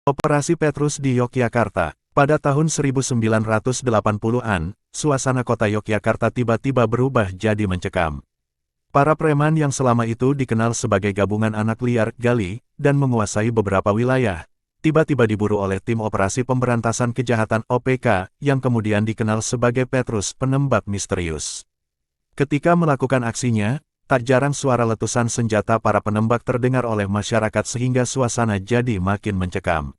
Operasi Petrus di Yogyakarta. Pada tahun 1980-an, suasana kota Yogyakarta tiba-tiba berubah jadi mencekam. Para preman yang selama itu dikenal sebagai gabungan anak liar, gali, dan menguasai beberapa wilayah, tiba-tiba diburu oleh Tim Operasi Pemberantasan Kejahatan (OPK), yang kemudian dikenal sebagai Petrus Penembak Misterius. Ketika melakukan aksinya, tak jarang suara letusan senjata para penembak terdengar oleh masyarakat sehingga suasana jadi makin mencekam.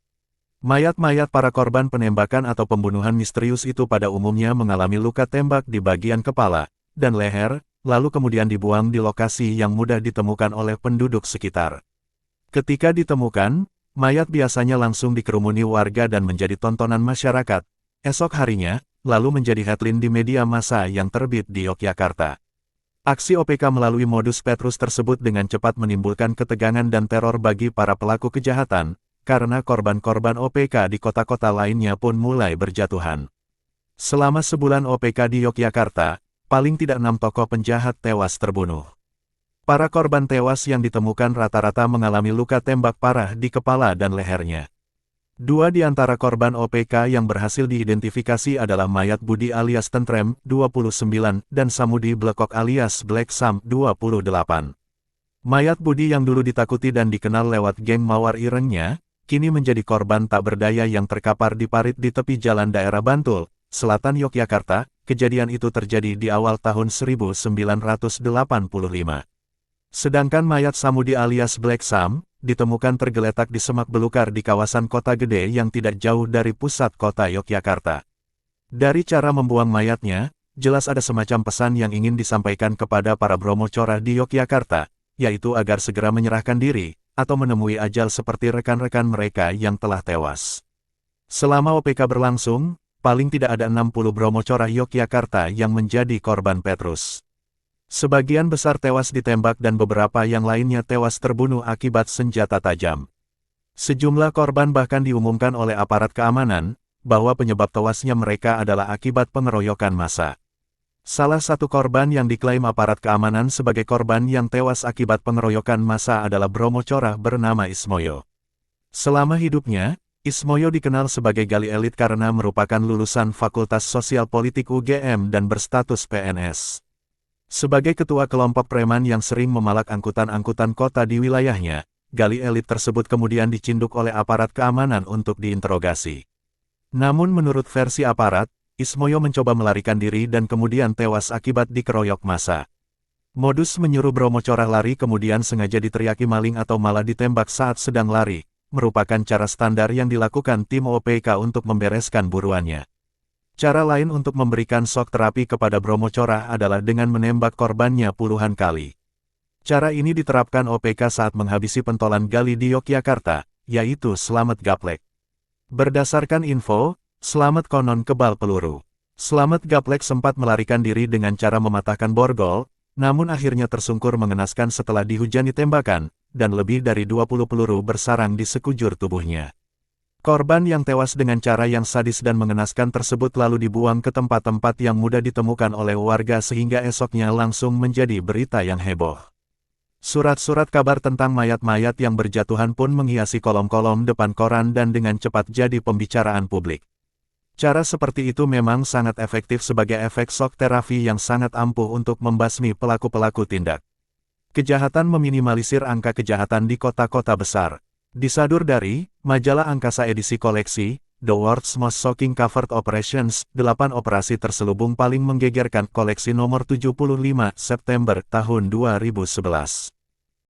Mayat-mayat para korban penembakan atau pembunuhan misterius itu pada umumnya mengalami luka tembak di bagian kepala dan leher, lalu kemudian dibuang di lokasi yang mudah ditemukan oleh penduduk sekitar. Ketika ditemukan, mayat biasanya langsung dikerumuni warga dan menjadi tontonan masyarakat. Esok harinya, lalu menjadi headline di media massa yang terbit di Yogyakarta. Aksi OPK melalui modus Petrus tersebut dengan cepat menimbulkan ketegangan dan teror bagi para pelaku kejahatan, karena korban-korban OPK di kota-kota lainnya pun mulai berjatuhan. Selama sebulan OPK di Yogyakarta, paling tidak 6 tokoh penjahat tewas terbunuh. Para korban tewas yang ditemukan rata-rata mengalami luka tembak parah di kepala dan lehernya. 2 di antara korban OPK yang berhasil diidentifikasi adalah mayat Budi alias Tentrem, 29, dan Samudi Blekok alias Black Sam, 28. Mayat Budi yang dulu ditakuti dan dikenal lewat geng Mawar Irengnya, kini menjadi korban tak berdaya yang terkapar di parit di tepi jalan daerah Bantul, selatan Yogyakarta. Kejadian itu terjadi di awal tahun 1985. Sedangkan mayat Samudi alias Black Sam, ditemukan tergeletak di semak belukar di kawasan Kota Gede yang tidak jauh dari pusat kota Yogyakarta. Dari cara membuang mayatnya, jelas ada semacam pesan yang ingin disampaikan kepada para bromocora di Yogyakarta, yaitu agar segera menyerahkan diri, atau menemui ajal seperti rekan-rekan mereka yang telah tewas. Selama OPK berlangsung, paling tidak ada 60 bromocora Yogyakarta yang menjadi korban Petrus. Sebagian besar tewas ditembak dan beberapa yang lainnya tewas terbunuh akibat senjata tajam. Sejumlah korban bahkan diumumkan oleh aparat keamanan, bahwa penyebab tewasnya mereka adalah akibat pengeroyokan massa. Salah satu korban yang diklaim aparat keamanan sebagai korban yang tewas akibat pengeroyokan massa adalah bromocora bernama Ismoyo. Selama hidupnya, Ismoyo dikenal sebagai gali elit karena merupakan lulusan Fakultas Sosial Politik UGM dan berstatus PNS. Sebagai ketua kelompok preman yang sering memalak angkutan-angkutan kota di wilayahnya, gali elit tersebut kemudian dicinduk oleh aparat keamanan untuk diinterogasi. Namun menurut versi aparat, Ismoyo mencoba melarikan diri dan kemudian tewas akibat dikeroyok massa. Modus menyuruh bromocora lari kemudian sengaja diteriaki maling atau malah ditembak saat sedang lari, merupakan cara standar yang dilakukan tim OPK untuk membereskan buruannya. Cara lain untuk memberikan shock terapi kepada bromocora adalah dengan menembak korbannya puluhan kali. Cara ini diterapkan OPK saat menghabisi pentolan gali di Yogyakarta, yaitu Slamet Gaplek. Berdasarkan info, Slamet konon kebal peluru. Slamet Gaplek sempat melarikan diri dengan cara mematahkan borgol, namun akhirnya tersungkur mengenaskan setelah dihujani tembakan, dan lebih dari 20 peluru bersarang di sekujur tubuhnya. Korban yang tewas dengan cara yang sadis dan mengenaskan tersebut lalu dibuang ke tempat-tempat yang mudah ditemukan oleh warga sehingga esoknya langsung menjadi berita yang heboh. Surat-surat kabar tentang mayat-mayat yang berjatuhan pun menghiasi kolom-kolom depan koran dan dengan cepat jadi pembicaraan publik. Cara seperti itu memang sangat efektif sebagai efek shock terapi yang sangat ampuh untuk membasmi pelaku-pelaku tindak kejahatan, meminimalisir angka kejahatan di kota-kota besar. Disadur dari Majalah Angkasa edisi koleksi, The World's Most Shocking Covert Operations, 8 operasi terselubung paling menggegerkan koleksi nomor 75 September tahun 2011.